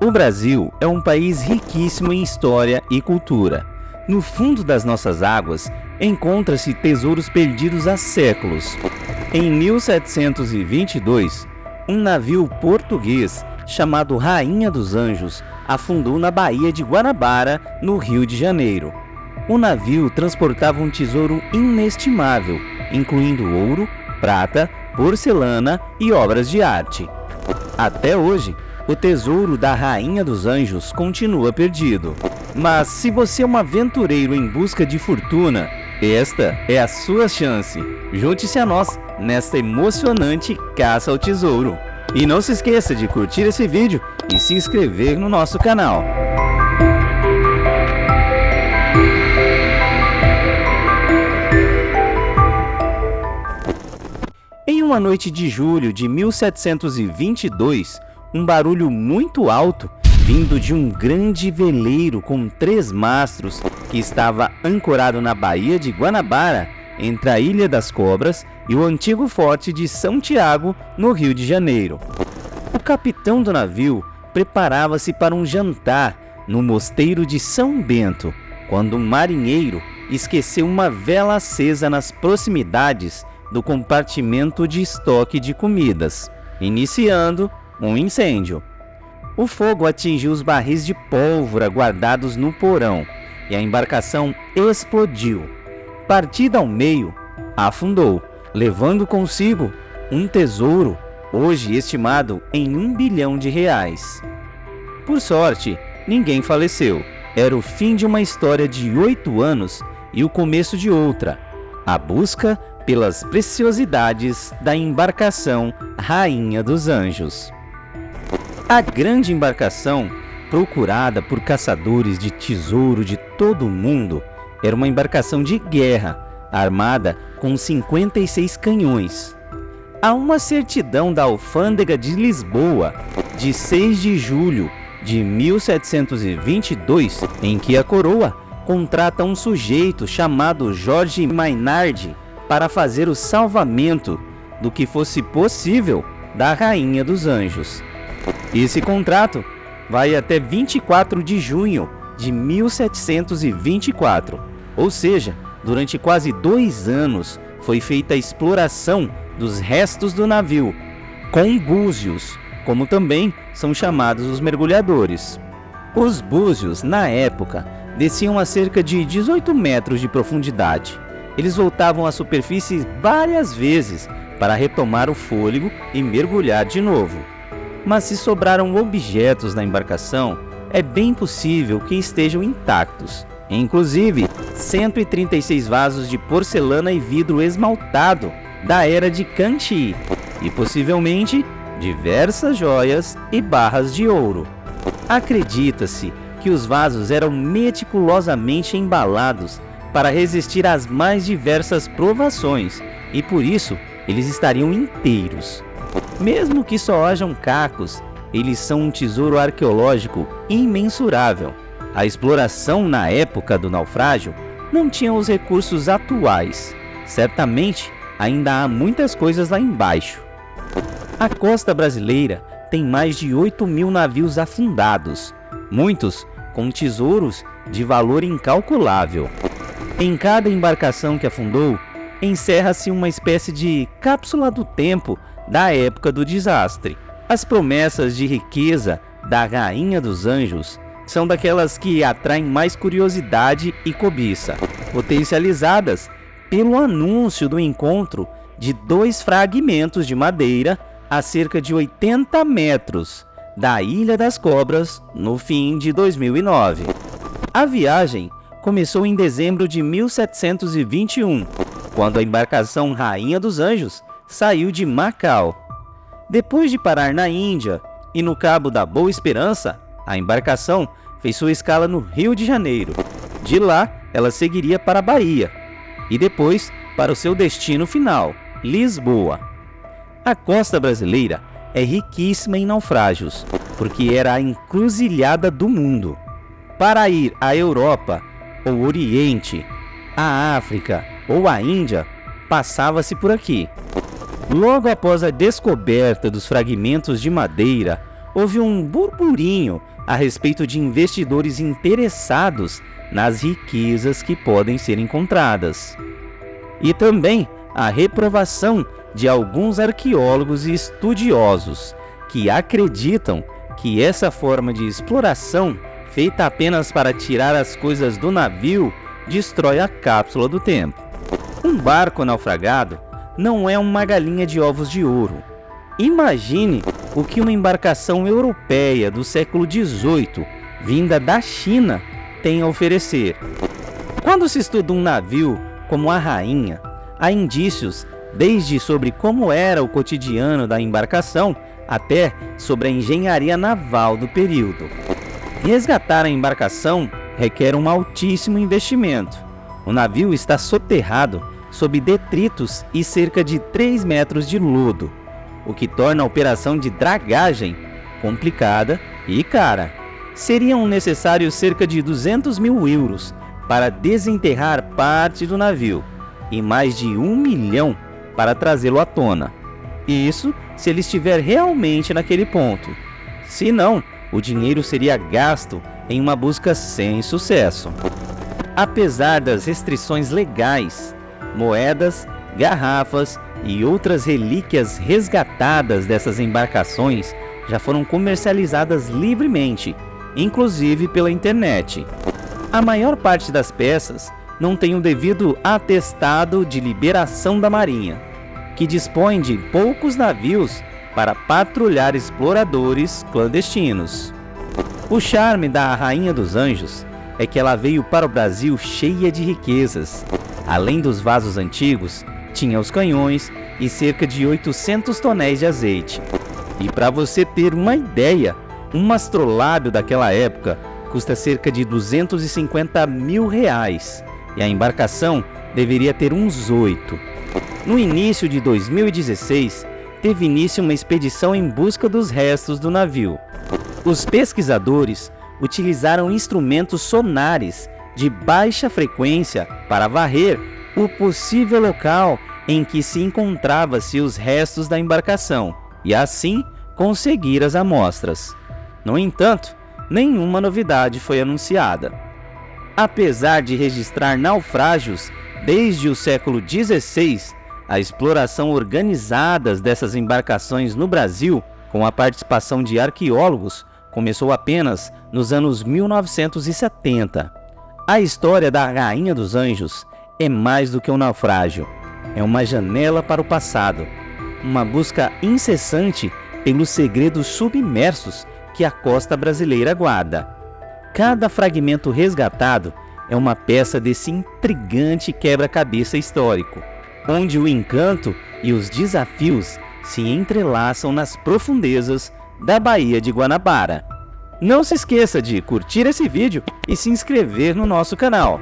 O Brasil é um país riquíssimo em história e cultura. No fundo das nossas águas, encontra-se tesouros perdidos há séculos. Em 1722, um navio português chamado Rainha dos Anjos afundou na Baía de Guanabara, no Rio de Janeiro. O navio transportava um tesouro inestimável, incluindo ouro, prata, porcelana e obras de arte. Até hoje, o tesouro da Rainha dos Anjos continua perdido. Mas se você é um aventureiro em busca de fortuna, esta é a sua chance. Junte-se a nós nesta emocionante caça ao tesouro. E não se esqueça de curtir esse vídeo e se inscrever no nosso canal. Em uma noite de julho de 1722, um barulho muito alto, vindo de um grande veleiro com 3 mastros que estava ancorado na Baía de Guanabara, entre a Ilha das Cobras e o antigo forte de São Tiago, no Rio de Janeiro. O capitão do navio preparava-se para um jantar no mosteiro de São Bento, quando um marinheiro esqueceu uma vela acesa nas proximidades do compartimento de estoque de comidas, iniciando um incêndio. O fogo atingiu os barris de pólvora guardados no porão e a embarcação explodiu. Partida ao meio, afundou, levando consigo um tesouro hoje estimado em R$1 bilhão. Por sorte, ninguém faleceu. Era o fim de uma história de 8 anos e o começo de outra, a busca pelas preciosidades da embarcação Rainha dos Anjos. A grande embarcação, procurada por caçadores de tesouro de todo o mundo, era uma embarcação de guerra, armada com 56 canhões. Há uma certidão da Alfândega de Lisboa, de 6 de julho de 1722, em que a coroa contrata um sujeito chamado Jorge Maynard para fazer o salvamento do que fosse possível da Rainha dos Anjos. Esse contrato vai até 24 de junho de 1724, ou seja, durante quase 2 anos foi feita a exploração dos restos do navio, com búzios, como também são chamados os mergulhadores. Os búzios, na época, desciam a cerca de 18 metros de profundidade. Eles voltavam à superfície várias vezes para retomar o fôlego e mergulhar de novo. Mas se sobraram objetos na embarcação, é bem possível que estejam intactos. Inclusive, 136 vasos de porcelana e vidro esmaltado da era de Kangxi e possivelmente diversas joias e barras de ouro. Acredita-se que os vasos eram meticulosamente embalados para resistir às mais diversas provações e por isso eles estariam inteiros. Mesmo que só hajam cacos, eles são um tesouro arqueológico imensurável. A exploração na época do naufrágio não tinha os recursos atuais. Certamente ainda há muitas coisas lá embaixo. A costa brasileira tem mais de 8.000 navios afundados, muitos com tesouros de valor incalculável. Em cada embarcação que afundou, encerra-se uma espécie de cápsula do tempo da época do desastre. As promessas de riqueza da Rainha dos Anjos são daquelas que atraem mais curiosidade e cobiça, potencializadas pelo anúncio do encontro de 2 fragmentos de madeira a cerca de 80 metros da Ilha das Cobras no fim de 2009. A viagem começou em dezembro de 1721, quando a embarcação Rainha dos Anjos saiu de Macau. Depois de parar na Índia e no Cabo da Boa Esperança, a embarcação fez sua escala no Rio de Janeiro. De lá, ela seguiria para a Bahia e depois para o seu destino final, Lisboa. A costa brasileira é riquíssima em naufrágios, porque era a encruzilhada do mundo. Para ir à Europa, ou Oriente, a África ou a Índia, passava-se por aqui. Logo após a descoberta dos fragmentos de madeira, houve um burburinho a respeito de investidores interessados nas riquezas que podem ser encontradas. E também a reprovação de alguns arqueólogos e estudiosos que acreditam que essa forma de exploração, feita apenas para tirar as coisas do navio, destrói a cápsula do tempo. Um barco naufragado não é uma galinha de ovos de ouro. Imagine o que uma embarcação europeia do século XVIII, vinda da China, tem a oferecer. Quando se estuda um navio como a Rainha, há indícios desde sobre como era o cotidiano da embarcação até sobre a engenharia naval do período. Resgatar a embarcação requer um altíssimo investimento. O navio está soterrado sob detritos e cerca de 3 metros de lodo, o que torna a operação de dragagem complicada e cara. Seriam necessários cerca de 200 mil euros para desenterrar parte do navio e mais de 1 milhão para trazê-lo à tona. Isso se ele estiver realmente naquele ponto. Se não, o dinheiro seria gasto em uma busca sem sucesso. Apesar das restrições legais, moedas, garrafas e outras relíquias resgatadas dessas embarcações já foram comercializadas livremente, inclusive pela internet. A maior parte das peças não tem o devido atestado de liberação da Marinha, que dispõe de poucos navios para patrulhar exploradores clandestinos. O charme da Rainha dos Anjos é que ela veio para o Brasil cheia de riquezas. Além dos vasos antigos, tinha os canhões e cerca de 800 tonéis de azeite. E para você ter uma ideia, um astrolábio daquela época custa cerca de 250 mil reais e a embarcação deveria ter uns 8. No início de 2016, teve início uma expedição em busca dos restos do navio. Os pesquisadores utilizaram instrumentos sonares de baixa frequência para varrer o possível local em que se encontravam-se os restos da embarcação e assim conseguir as amostras. No entanto, nenhuma novidade foi anunciada. Apesar de registrar naufrágios desde o século XVI, a exploração organizada dessas embarcações no Brasil, com a participação de arqueólogos, começou apenas nos anos 1970. A história da Rainha dos Anjos é mais do que um naufrágio. É uma janela para o passado, uma busca incessante pelos segredos submersos que a costa brasileira guarda. Cada fragmento resgatado é uma peça desse intrigante quebra-cabeça histórico, onde o encanto e os desafios se entrelaçam nas profundezas da Baía de Guanabara. Não se esqueça de curtir esse vídeo e se inscrever no nosso canal.